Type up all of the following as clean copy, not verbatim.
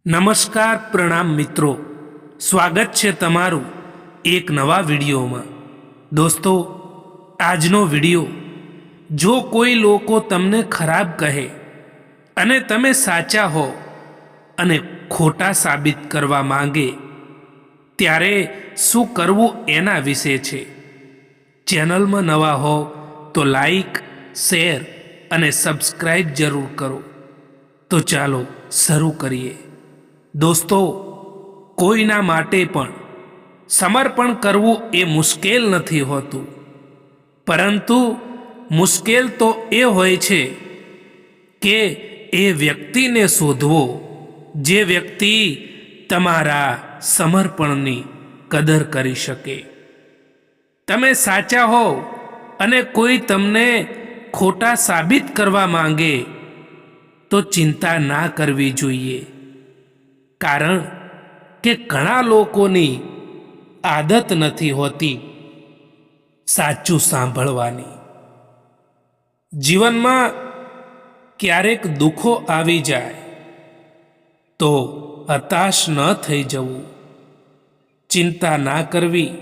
નમસ્કાર પ્રણામ મિત્રો, સ્વાગત છે તમારું એક નવા વિડીયોમાં। દોસ્તો, આજનો વિડીયો જો કોઈ લોકો તમને ખરાબ કહે અને તમે સાચા હો અને ખોટા સાબિત કરવા માંગે ત્યારે શું કરવું એના વિશે છે। ચેનલમાં નવા હો તો લાઈક, શેર અને સબસ્ક્રાઈબ જરૂર કરો। તો ચાલો શરૂ કરીએ। દોસ્તો, કોઈના માટે પણ સમર્પણ કરવું એ મુશ્કેલ નથી હોતું, પરંતુ મુશ્કેલ તો એ હોય છે કે એ વ્યક્તિને શોધવો જે વ્યક્તિ તમારા સમર્પણની કદર કરી શકે। તમે સાચા હો અને કોઈ તમને ખોટા સાબિત કરવા માંગે તો ચિંતા ના કરવી જોઈએ, કારણ કે ઘણા લોકોની આદત નથી હોતી સાચું સાંભળવાની। જીવનમાં ક્યારેક દુઃખો આવી જાય તો હતાશ ન થઈ જવું, ચિંતા ના કરવી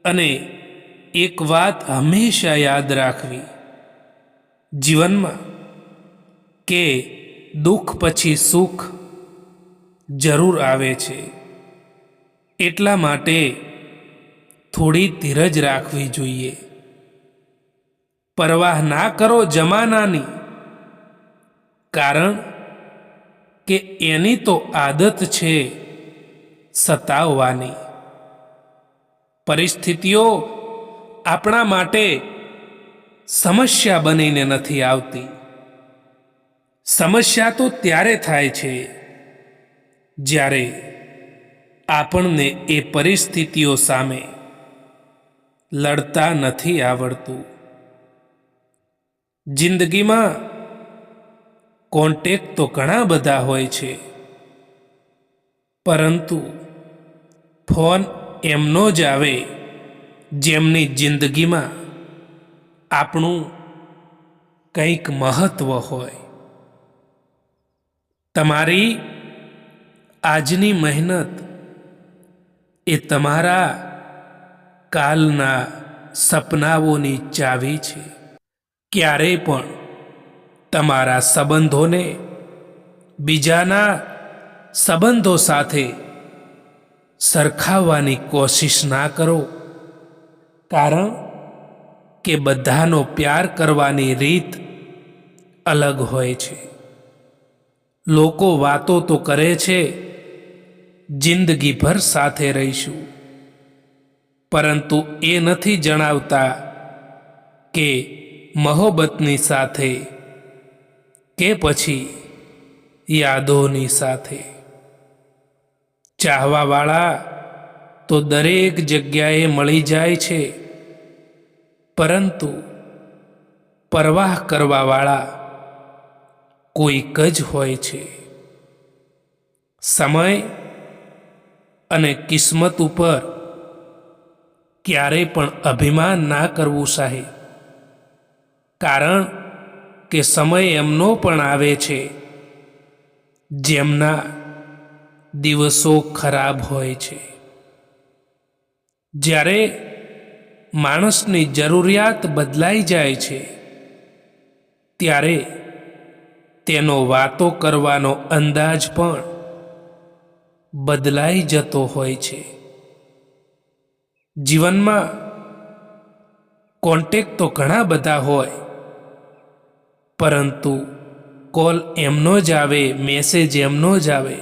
અને એક વાત હંમેશા યાદ રાખવી જીવનમાં કે દુઃખ પછી સુખ જરૂર આવે છે। એટલા માટે થોડી ધીરજ રાખવી જોઈએ। પરવાહ ના કરો જમાનાની, કારણ કે એની તો આદત છે સતાવવાની। પરિસ્થિતિઓ આપણા માટે સમસ્યા બનીને નથી આવતી, સમસ્યા તો ત્યારે થાય છે જ્યારે આપણને એ પરિસ્થિતિઓ સામે લડતા નથી આવડતું। જિંદગીમાં કોન્ટેક્ટ તો ઘણા બધા હોય છે, પરંતુ ફોન એમનો જ આવે જેમની જિંદગીમાં આપણું કંઈક મહત્વ હોય। તમારી આજની મહેનત એ તમારા કાલના સપનાઓની ચાવી છે। ક્યારેય પણ તમારા સંબંધોને બીજાના સંબંધો સાથે સરખાવવાની કોશિશ ના કરો, કારણ કે બધાનો પ્યાર કરવાની રીત અલગ હોય છે। લોકો વાતો તો કરે છે જિંદગીભર સાથે રહીશું, પરંતુ એ નથી જણાવતા કે મોહબ્બતની સાથે કે પછી યાદોની સાથે। ચાહવાવાળા તો દરેક જગ્યાએ મળી જાય છે, પરંતુ પરવાહ કરવાવાળા કોઈક જ હોય છે। સમય અને કિસ્મત ઉપર ક્યારેય પણ અભિમાન ના કરવું સાહેબ, કારણ કે સમય એમનો પણ આવે છે જેમના દિવસો ખરાબ હોય છે। જ્યારે માણસની જરૂરિયાત બદલાઈ જાય છે ત્યારે તેનો વાતો કરવાનો અંદાજ પણ બદલાઈ જતો હોય છે। જીવનમાં કોન્ટેક્ટ તો ઘણા બધા હોય, પરંતુ કોલ એમનો જ આવે, મેસેજ એમનો જ આવે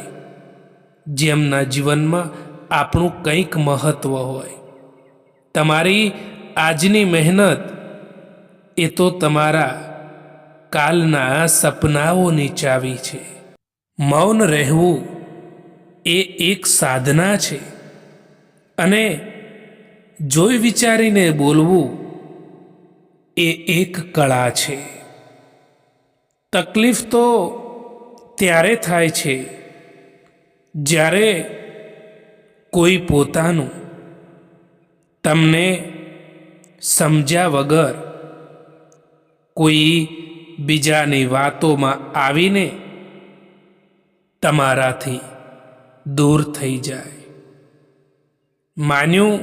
જેમના જીવનમાં આપણું કંઈક મહત્વ હોય। તમારી આજની મહેનત એ તો તમારા કાલના સપનાઓની ચાવી છે। મૌન રહેવું એ એક સાધના છે, અને જોઈ વિચારીને બોલવું એ એક કળા છે। તકલીફ તો ત્યારે થાય છે જ્યારે કોઈ પોતાનું તમને સમજ્યા વગર કોઈ બીજાની વાતોમાં આવીને તમારાથી દૂર થઈ જાય. માન્યું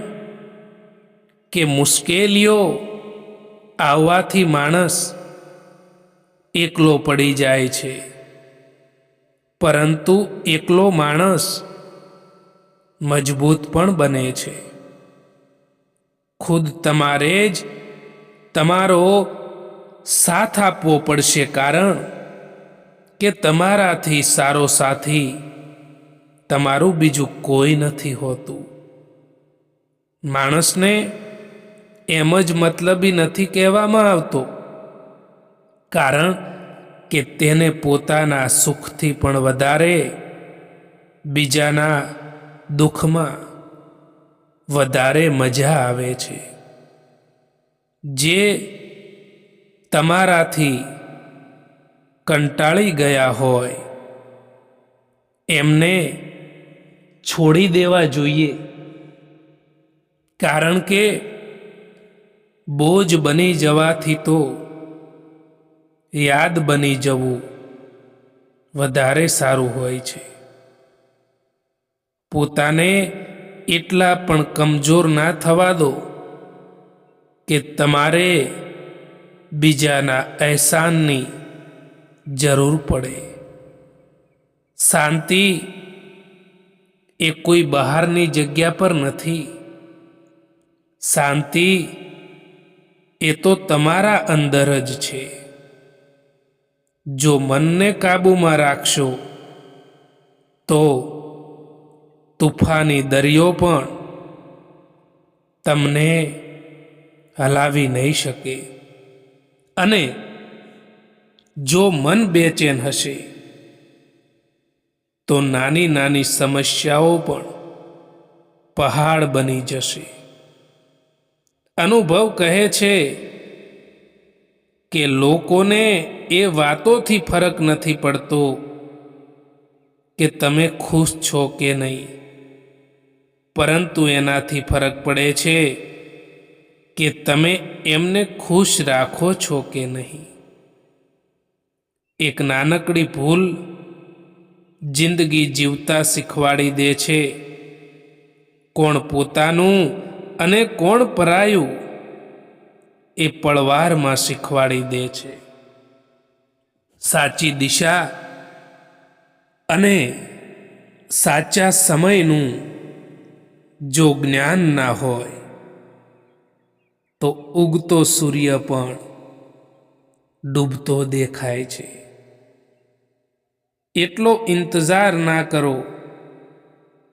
કે મુશ્કેલીઓ આવવાથી માણસ એકલો પડી જાય છે, પરંતુ એકલો માણસ મજબૂત પણ બને છે. ખુદ તમારે જ તમારો સાથ આપવો પડશે, કારણ કે તમારાથી સારો સાથી તમારું બીજું કોઈ નથી હોતું. માણસને એમ જ મતલબી નથી કહેવામાં આવતો, કારણ કે તેને પોતાના સુખથી પણ વધારે બીજાના દુઃખમાં વધારે મજા આવે છે. જે તમારાથી કંટાળી ગયા હોય એમને છોડી દેવા જોઈએ, કારણ કે બોજ બની જવાથી તો યાદ બની જવું વધારે સારું હોય છે. પોતાને એટલા પણ કમજોર ના થવા દો કે તમારે બીજાના અહેસાનની જરૂર પડે. શાંતિ એ કોઈ બહારની જગ્યા પર નથી. શાંતિ એ તો તમારા અંદર જ છે. જો મનને કાબૂમાં રાખશો તો તુફાની દરિયો પણ તમને હલાવી નહીં શકે. અને જો મન બેચેન હશે તો નાની નાની સમસ્યાઓ પણ પહાડ બની જશે. અનુભવ કહે છે કે લોકોને એ વાતોથી ફરક નથી પડતો કે તમે ખુશ છો કે નહીં, પરંતુ એનાથી ફરક પડે છે કે તમે એમને ખુશ રાખો છો કે નહીં. એક નાનકડી ભૂલ જિંદગી જીવતા શીખવાડી દે છે. કોણ પોતાનું અને કોણ પરાયું એ પળવારમાં શીખવાડી દે છે. સાચી દિશા અને સાચા સમયનું જો જ્ઞાન ના હોય તો ઉગતો સૂર્ય પણ ડૂબતો દેખાય છે. એટલો ઇંતજાર ના કરો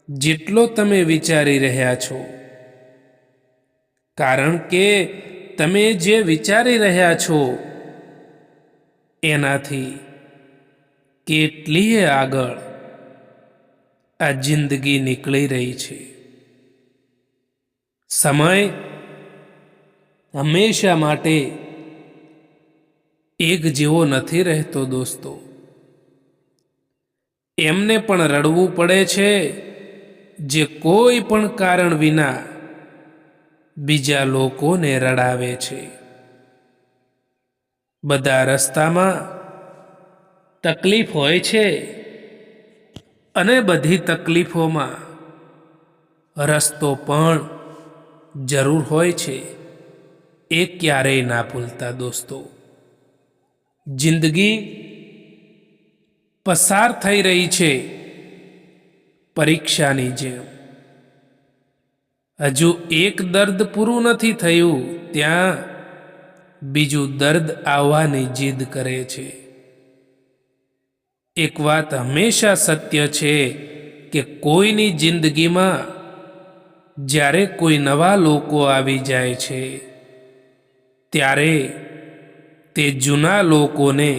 જેટલો તમે વિચારી રહ્યા છો, કારણ કે તમે જે વિચારી રહ્યા છો એનાથી કેટલીય આગળ આ જિંદગી નીકળી રહી છે. સમય હંમેશા માટે એક જેવો નથી રહેતો દોસ્તો. એમને પણ રડવું પડે છે જે કોઈ પણ કારણ વિના બીજા લોકોને રડાવે છે. બધા રસ્તામાં તકલીફ હોય છે અને બધી તકલીફોમાં રસ્તો પણ જરૂર હોય છે. એ ક્યારેય ના ભૂલતા દોસ્તો. જિંદગી પસાર થઈ રહી છે પરીક્ષાની જેમ. હજુ એક દર્દ પૂરું નથી થયું ત્યાં બીજું દર્દ આવવાની જીદ કરે છે. એક વાત હંમેશા સત્ય છે કે કોઈની જિંદગીમાં જ્યારે કોઈ નવા લોકો આવી જાય છે ત્યારે તે જૂના લોકોને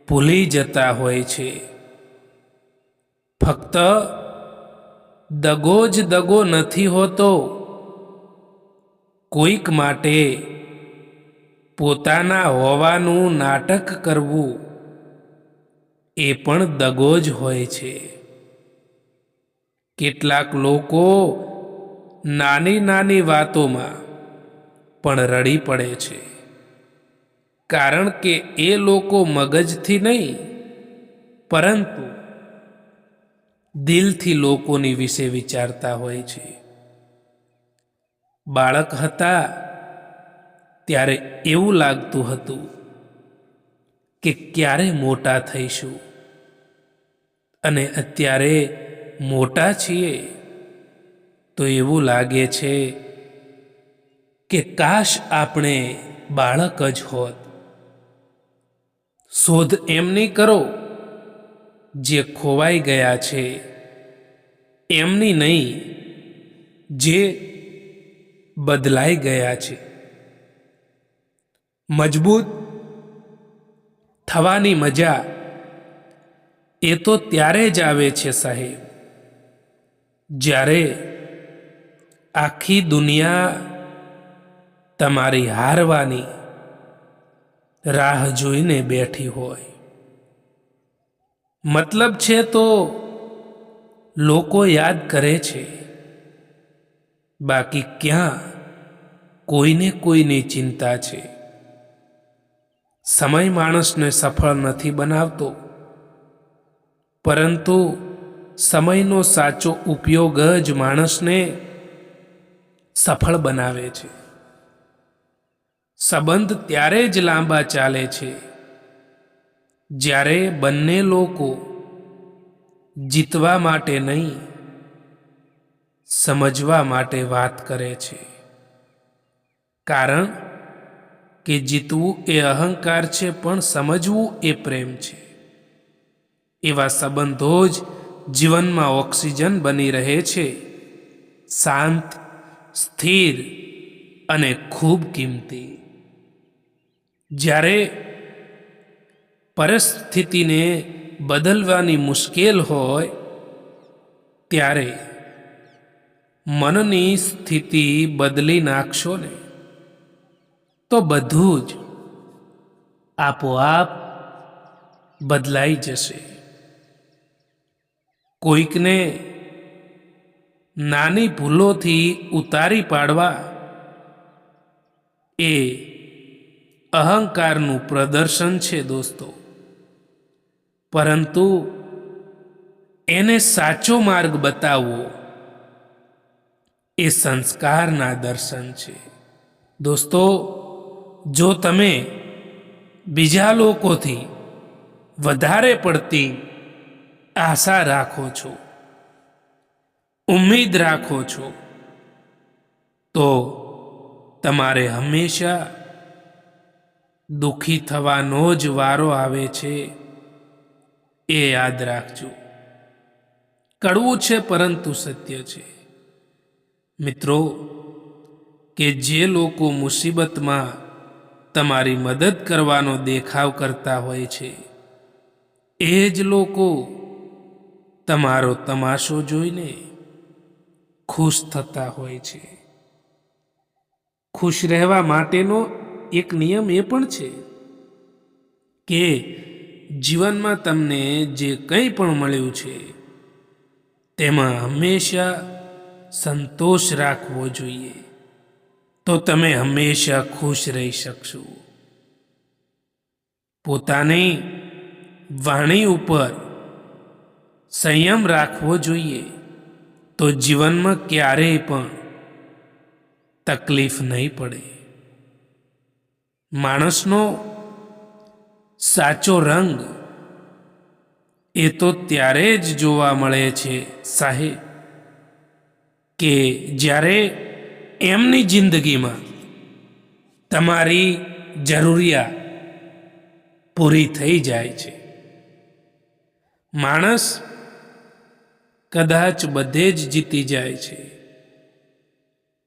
ભૂલી જતા હોય છે. ફક્ત દગો જ દગો નથી હોતો. કોઈક માટે પોતાના હોવાનું નાટક કરવું એ પણ દગો જ હોય છે. કેટલાક લોકો નાની નાની વાતોમાં પણ રડી પડે છે, કારણ કે એ લોકો મગજથી નહીં પરંતુ દિલથી લોકોની વિશે વિચારતા હોય છે. બાળક હતા ત્યારે એવું લાગતું હતું કે ક્યારે મોટા થઈશું, અને અત્યારે મોટા છીએ તો એવું લાગે છે કે કાશ આપણે બાળક જ હોત. શોધ એમની કરો જે ખોવાઈ ગયા છે, એમની નહીં જે બદલાઈ ગયા છે. મજબૂત થવાની મજા એ તો ત્યારે જ આવે છે સાહેબ, જ્યારે આખી દુનિયા તમારી હારવાની રાહ જોઈને બેઠી હોય. મતલબ છે તો લોકો યાદ કરે છે, બાકી ક્યાં કોઈને કોઈની ચિંતા છે. સમય માણસને સફળ નથી બનાવતો, પરંતુ સમયનો સાચો ઉપયોગ જ માણસને સફળ બનાવે છે. સંબંધ ત્યારે જ લાંબા ચાલે છે જ્યારે બંને લોકો જીતવા માટે નહીં, સમજવા માટે વાત કરે છે. કારણ કે જીતવું એ અહંકાર છે, પણ સમજવું એ પ્રેમ છે. એવા સંબંધો જ જીવનમાં ઓક્સિજન બની રહે છે, શાંત, સ્થિર અને ખૂબ કિંમતી. જ્યારે પરિસ્થિતિને બદલવાની મુશ્કેલ હોય ત્યારે મનની સ્થિતિ બદલી નાખશો ને તો બધું જ આપોઆપ બદલાઈ જશે. કોઈકને નાની ભૂલોથી ઉતારી પાડવા એ અહંકારનું પ્રદર્શન છે દોસ્તો, પરંતુ એને સાચો માર્ગ બતાવવો એ સંસ્કારના દર્શન છે. દોસ્તો, જો તમે બીજા લોકોથી વધારે પડતી આશા રાખો છો, ઉમ્મીદ રાખો છો, તો તમારે હંમેશા દુઃખી થવાનો જ વારો આવે છે, એ યાદ રાખજો. કડવું છે પરંતુ સત્ય છે. મિત્રો, કે જે લોકો મુસીબતમાં તમારી મદદ કરવાનો દેખાવ કરતા હોય છે, એ જ લોકો તમારો તમાશો જોઈને ખુશ થતા હોય છે. ખુશ રહેવા માટેનો એક નિયમ એ પણ છે કે જીવનમાં તમને જે કંઈ પણ મળ્યું છે તેમાં હંમેશા સંતોષ રાખવો જોઈએ, તો તમે હંમેશા ખુશ રહી શકશો. પોતાની વાણી ઉપર સંયમ રાખવો જોઈએ, તો જીવનમાં ક્યારેય પણ તકલીફ નહીં પડે. માણસનો સાચો રંગ એ તો ત્યારે જ જોવા મળે છે સાહેબ, કે જ્યારે એમની જિંદગીમાં તમારી જરૂરિયાત પૂરી થઈ જાય છે. માણસ કદાચ બધે જ જીતી જાય છે,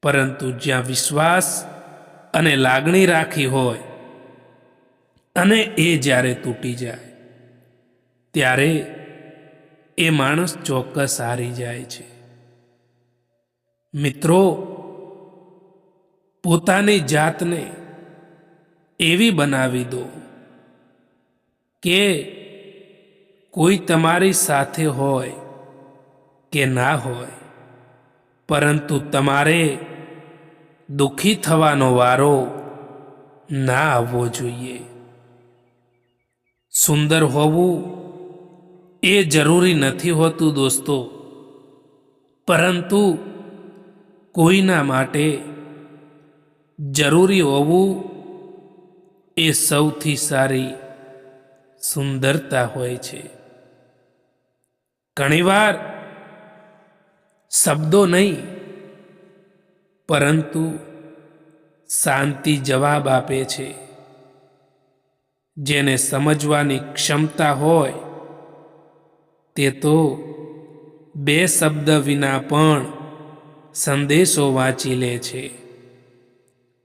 પરંતુ જ્યાં વિશ્વાસ અને લાગણી રાખી હોય અને એ જ્યારે તૂટી જાય ત્યારે એ માણસ ચોક્કસ હારી જાય છે. મિત્રો, પોતાની જાતને એવી બનાવી દો કે કોઈ તમારી સાથે હોય કે ના હોય, પરંતુ તમારે દુઃખી થવાનો વારો ના આવવો જોઈએ. સુંદર હોવું એ જરૂરી નથી હોતું દોસ્તો, પરંતુ કોઈના માટે જરૂરી હોવું એ સૌથી સારી સુંદરતા હોય છે. ઘણીવાર શબ્દો નહીં, પરંતુ શાંતિ જવાબ આપે છે. જેને સમજવાની ક્ષમતા હોય તે તો બે શબ્દ વિના પણ સંદેશો વાંચી લે છે,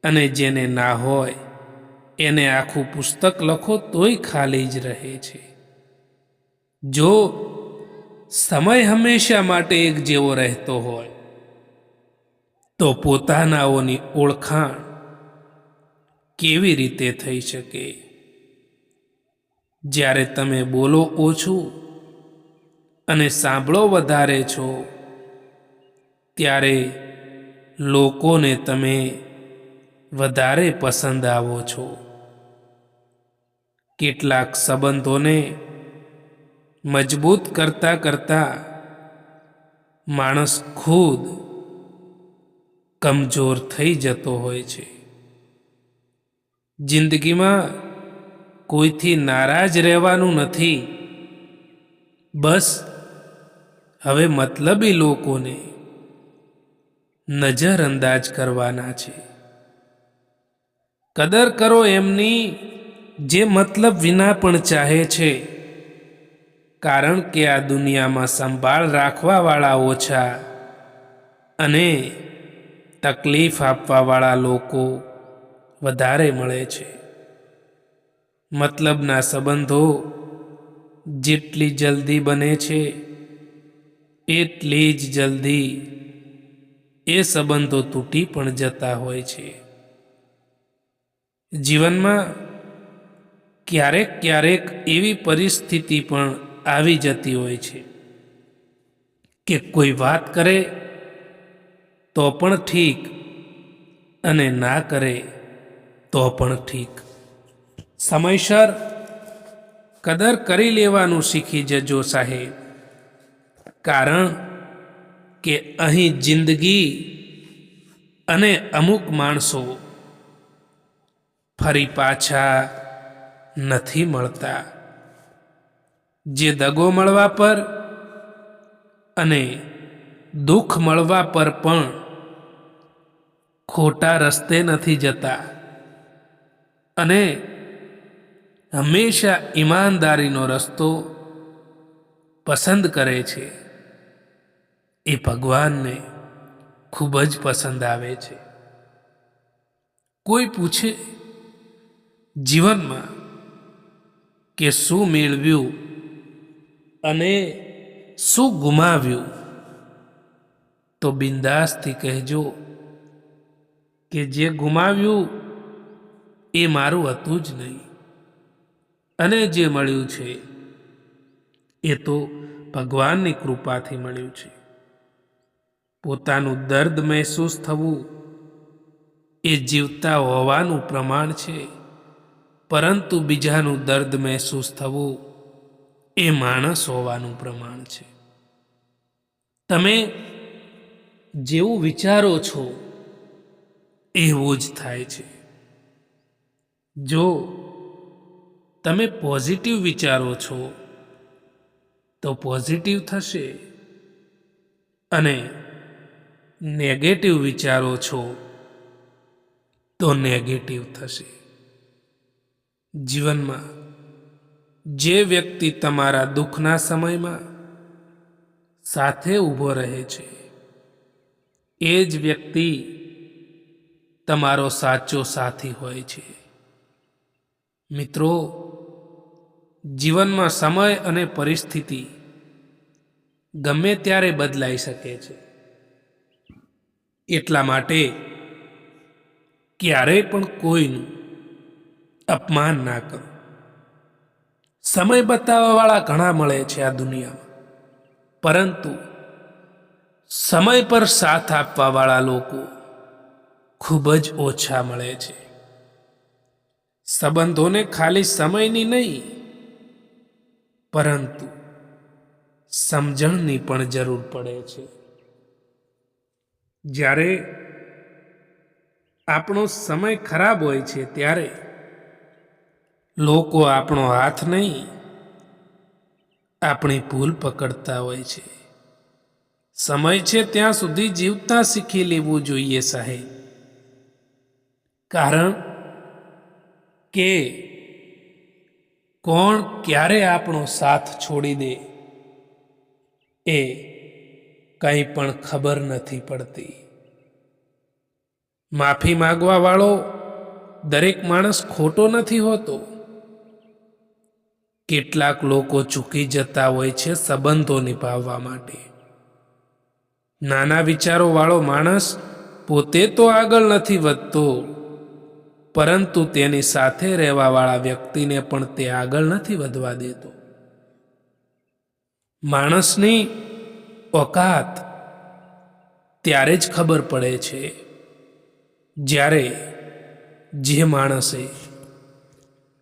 અને જેને ના હોય એને આખું પુસ્તક લખો તોય ખાલી જ રહે છે. જો સમય હંમેશા માટે એક જેવો રહેતો હોય તો પોતાનાઓની ઓળખાણ કેવી રીતે થઈ શકે? જ્યારે તમે બોલો ઓછું અને સાંભળો વધારે છો, ત્યારે લોકોને તમે વધારે પસંદ આવો છો. કેટલાક સંબંધોને મજબૂત કરતા કરતા માણસ ખુદ કમજોર થઈ જતો હોય છે. જિંદગીમાં કોઈથી નારાજ રહેવાનું નથી, બસ હવે મતલબી લોકોને નજરઅંદાજ કરવાના છે. કદર કરો એમની જે મતલબ વિના પણ ચાહે છે, કારણ કે આ દુનિયામાં સંભાળ રાખવાવાળા ઓછા અને તકલીફ આપવાવાળા લોકો વધારે મળે છે. મતલબના સંબંધો જેટલી જલ્દી બને છે, એટલી જ જલ્દી એ સંબંધો તૂટી પણ જતા હોય છે. જીવનમાં ક્યારેક ક્યારેક એવી પરિસ્થિતિ પણ આવી જતી હોય છે કે કોઈ વાત કરે તો પણ ઠીક, અને ના કરે તો પણ ઠીક. સમયસર કદર કરી લેવાનું શીખી જજો સાહેબ, કારણ કે અહીં જિંદગી અને અમુક માણસો ફરી પાછા નથી મળતા. જે દગો મળવા પર અને દુઃખ મળવા પર પણ ખોટા રસ્તે નથી જતા, અને હંમેશા ઈમાનદારીનો રસ્તો પસંદ કરે છે, એ ભગવાનને ખૂબ જ પસંદ આવે છે. કોઈ પૂછે જીવનમાં કે શું મેળવ્યું અને શું ગુમાવ્યું, તો બિંદાસથી કહેજો કે જે ગુમાવ્યું એ મારું હતું જ નહીં, અને જે મળ્યું છે એ તો ભગવાનની કૃપાથી મળ્યું છે. પોતાનું દર્દ મહેસૂસ થવું એ જીવતા હોવાનું પ્રમાણ છે, પરંતુ બીજાનું દર્દ મહેસૂસ થવું એ માણસ હોવાનું પ્રમાણ છે. તમે જેવું વિચારો છો એવું જ થાય છે. જો તમે પોઝિટિવ વિચારો છો તો પોઝિટિવ થશે, અને નેગેટિવ વિચારો છો તો નેગેટિવ થશે. જીવનમાં જે વ્યક્તિ તમારા દુઃખના સમયમાં સાથે ઊભો રહે છે, એ જ વ્યક્તિ તમારો સાચો સાથી હોય છે. મિત્રો, જીવનમાં સમય અને પરિસ્થિતિ ગમે ત્યારે બદલાઈ શકે છે. એટલા માટે ક્યારેય પણ કોઈનું અપમાન ના કરો. સમય બતાવવાવાળા ઘણા મળે છે આ દુનિયામાં, પરંતુ સમય પર સાથ આપવાવાળા લોકો ખૂબ જ ઓછા મળે છે. સંબંધોને ખાલી સમયની નહીં, પરંતુ સમજણની પણ જરૂર પડે છે. જ્યારે આપણો સમય ખરાબ હોય છે ત્યારે લોકો આપણો હાથ નહીં, આપણી ભૂલ પકડતા હોય છે. સમય છે ત્યાં સુધી જીવતા શીખી લેવું જોઈએ સાહેબ, કારણ કે કોણ ક્યારે આપણો સાથ છોડી દે એ કંઈ પણ ખબર નથી પડતી. માફી માંગવા વાળો દરેક માણસ ખોટો નથી હોતો. કેટલાક લોકો ચૂકી જતા હોય છે સંબંધો નિભાવવા માટે. નાના વિચારો વાળો માણસ પોતે તો આગળ નથી વધતો, પરંતુ તેની સાથે રહેવા વાળા વ્યક્તિને પણ તે આગળ નથી વધવા દેતો. માણસની ઓકાત ત્યારે જ ખબર પડે છે જ્યારે જે માણસે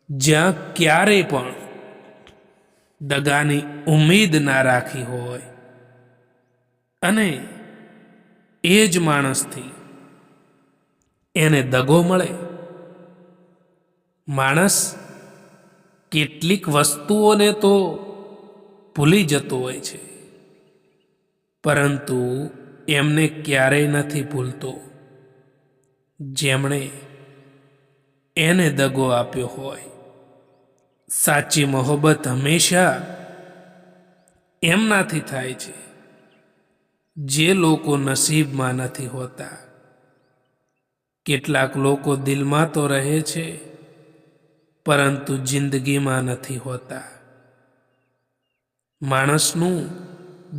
જ્યાં ક્યારે પણ દગાની ઉમ્મીદ ના રાખી હોય અને એ જ માણસથી એને દગો મળે. માણસ કેટલીક વસ્તુઓને તો ભૂલી જતો હોય છે, પરંતુ એમને ક્યારેય નથી ભૂલતો જેમણે એને દગો આપ્યો હોય. સાચી મોહબ્બત હંમેશા એમનાથી થાય છે જે લોકો નસીબમાં નથી હોતા. કેટલાક લોકો દિલમાં તો રહે છે પરંતુ જિંદગીમાં નથી હોતા. માણસનું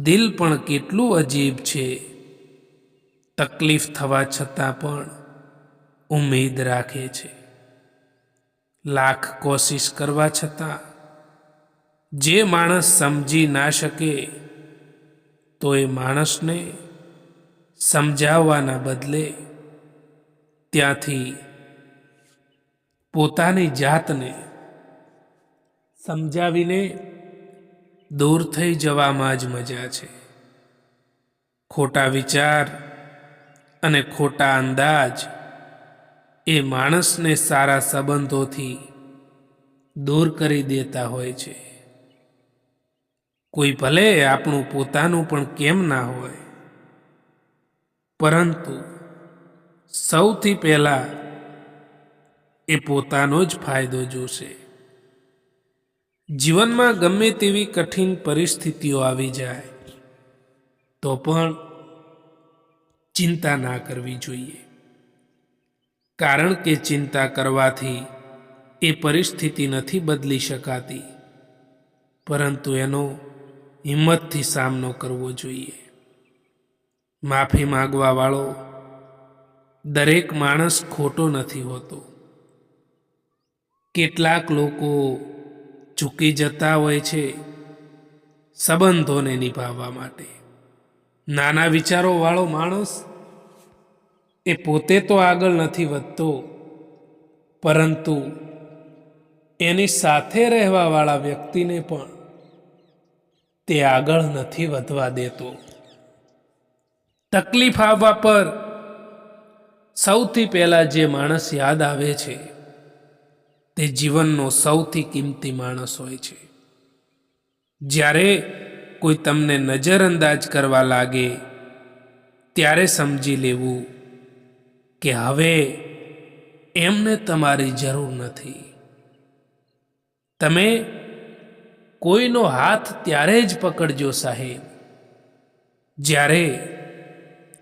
દિલ પણ કેટલું અજીબ છે. તકલીફ થવા છતાં પણ ઉમ્મીદ રાખે છે. લાખ કોશિશ કરવા છતાં જે માણસ સમજી ના શકે તો એ માણસને સમજાવવાના બદલે ત્યાંથી પોતાની જાતને સમજાવીને દૂર થઈ જવામાં જ મજા છે. ખોટા વિચાર અને ખોટા અંદાજ એ માણસને સારા સંબંધોથી દૂર કરી દેતા હોય છે. કોઈ ભલે આપણું પોતાનું પણ કેમ ના હોય, પરંતુ સૌથી પહેલા એ પોતાનો જ ફાયદો જોશે. જીવનમાં ગમે તેવી કઠિન પરિસ્થિતિઓ આવી જાય તો પણ ચિંતા ના કરવી જોઈએ, કારણ કે ચિંતા કરવાથી એ પરિસ્થિતિ નથી બદલી શકાતી, પરંતુ એનો હિંમતથી સામનો કરવો જોઈએ. માફી માંગવા વાળો દરેક માણસ ખોટો નથી હોતો. કેટલાક લોકો ચૂકી જતા હોય છે સંબંધોને નિભાવવા માટે. નાના વિચારો વાળો માણસ એ પોતે તો આગળ નથી વધતો, પરંતુ એની સાથે રહેવા વાળા વ્યક્તિને પણ તે આગળ નથી વધવા દેતો. તકલીફ આવવા પર સૌથી પહેલા જે માણસ યાદ આવે છે તે જીવનનો સૌથી કિંમતી માણસ હોય છે. જ્યારે કોઈ તમને નજરઅંદાજ કરવા લાગે ત્યારે સમજી લેવું કે હવે એમને તમારી જરૂર નથી. તમે કોઈનો હાથ ત્યારે જ પકડજો સાહેબ જ્યારે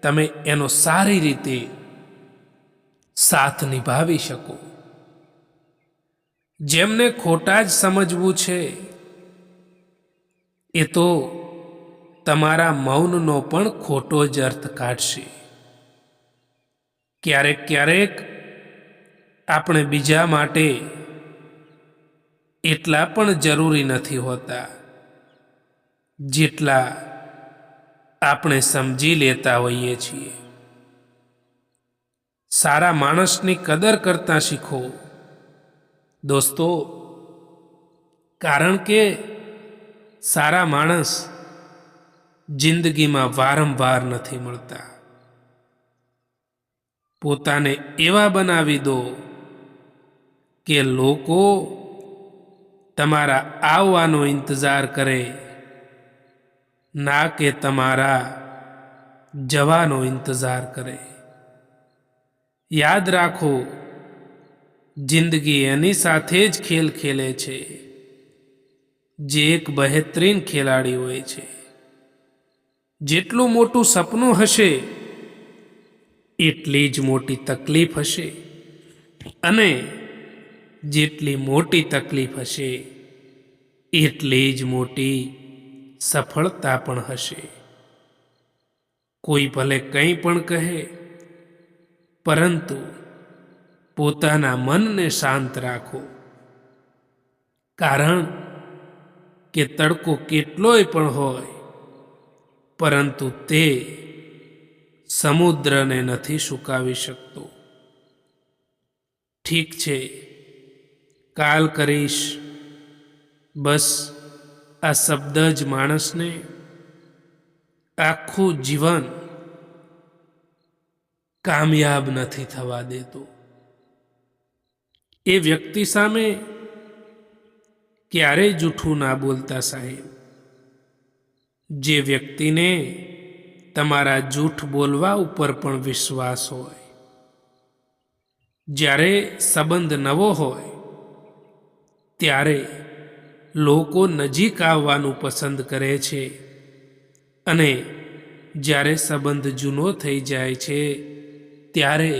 તમે એનો સારી રીતે સાથ નિભાવી શકો. જેમને ખોટા જ સમજવું છે એ તો તમારા મૌનનો પણ ખોટો જ અર્થ કાઢશે. ક્યારેક ક્યારેક આપણે બીજા માટે એટલા પણ જરૂરી નથી હોતા જેટલા આપણે સમજી લેતા હોઈએ છીએ. સારા માણસની કદર કરતા શીખો દોસ્તો, કારણ કે સારા માણસ જિંદગીમાં વારંવાર નથી મળતા. પોતાને એવા બનાવી દો કે લોકો તમારા આવવાનો ઇંતજાર કરે, ના કે તમારા જવાનો ઇંતજાર કરે. યાદ રાખો, જિંદગી એની સાથે જ ખેલ ખેલે છે જે એક બહેતરીન ખેલાડી હોય છે. જેટલું મોટું સપનું હશે એટલી જ મોટી તકલીફ હશે, અને જેટલી મોટી તકલીફ હશે એટલી જ મોટી સફળતા પણ હશે. કોઈ ભલે કંઈ પણ કહે, પરંતુ પોતાના મનને શાંત રાખો, કારણ કે તડકો કેટલોય પણ હોય, પરંતુ તે સમુદ્રને નથી સુકાવી શકતો. ઠીક છે, કાલ કરીશ. બસ આ શબ્દ જ માણસને આખું જીવન કામયાબ નથી થવા દેતો. એ વ્યક્તિ સામે ક્યારેય જૂઠું ના બોલતા સાહેબ. જે વ્યક્તિને તમારા જૂઠ બોલવા ઉપર પણ વિશ્વાસ હોય. જ્યારે સંબંધ નવો હોય ત્યારે લોકો નજીક આવવાનું પસંદ કરે છે, અને જ્યારે સંબંધ જૂનો થઈ જાય છે ત્યારે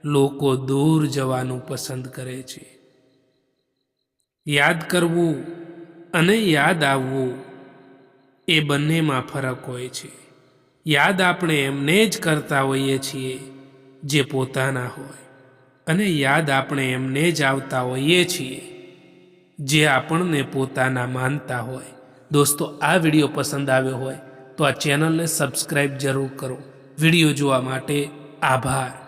લોકો દૂર જવાનું પસંદ કરે છે. યાદ કરવું અને યાદ આવવું એ બંનેમાં ફરક હોય છે. યાદ આપણે એમને જ કરતા હોઈએ છીએ જે પોતાના હોય, અને યાદ આપણે એમને જ આવતા હોઈએ છીએ જે આપણને પોતાના માનતા હોય. દોસ્તો, આ વિડીયો પસંદ આવ્યો હોય તો આ ચેનલને સબસ્ક્રાઈબ જરૂર કરો. વિડીયો જોવા માટે આભાર.